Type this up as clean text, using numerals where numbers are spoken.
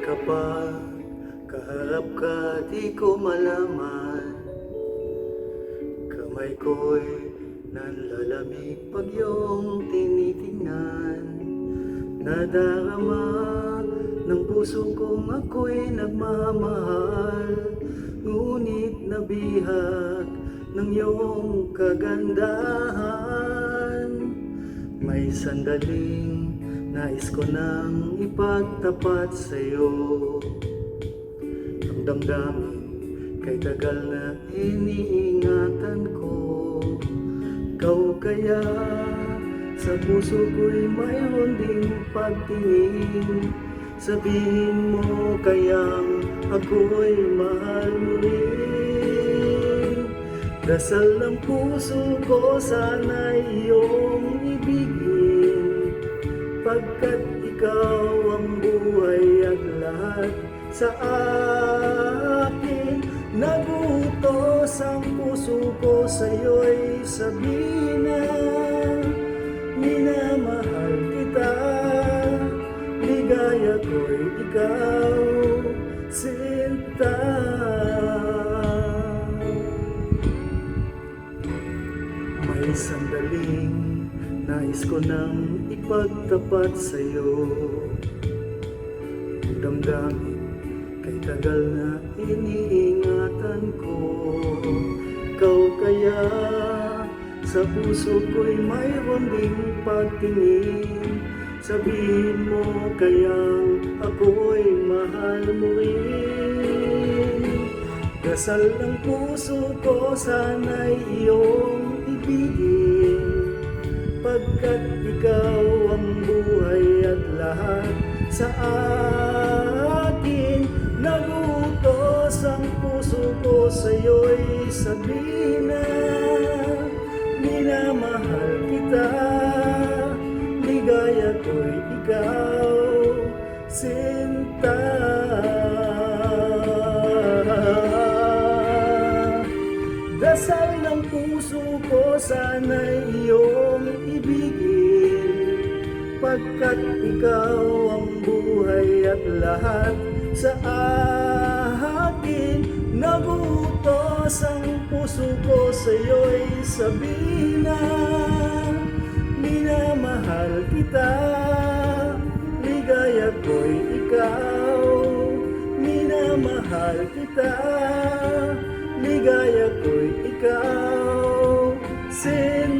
Kapag kaharap ka, di ko malaman. Kamay ko'y nanlalamig pag iyong tinitingnan. Nadarama ng puso kong ako'y nagmamahal, ngunit nabihag ng iyong kagandahan. May sandaling nais ko nang ipagtapat sa'yo ang damdamin kay tagal na iniingatan ko. Ikaw kaya sa puso ko'y mayroon ding pagtingin. Sabihin mo kayang ako'y mahal mo rin. Dasal ng puso ko sana'y iyong ibigin, pagkat ikaw ang buhay at lahat sa akin. Nagutos ang puso ko sa'yo'y sabihin na minamahal kita. Ligaya ko'y ikaw, sinta. May sandaling nais ko nang ipagtapat sa'yo ang damdamin kay tagal na iniingatan ko. Ikaw kaya sa puso ko'y mayroon ding pagtingin. Sabihin mo kayang ako'y mahal mo rin. Dasal ng puso ko sana'y iyong ibigin, pagkat ikaw ang buhay at lahat sa akin. Nagutos ang puso ko sa'yo'y sabihin na minamahal kita. Ligaya ko'y ikaw, sinta. Dasal ng puso ko sana'y iyong ibigin, pagkat ikaw ang buhay at lahat sa akin. Nagutos ang puso ko sa'yo'y sabihin na minamahal kita. Ligaya ko'y ikaw, minamahal kita. Ligaya ko'y ikaw, sin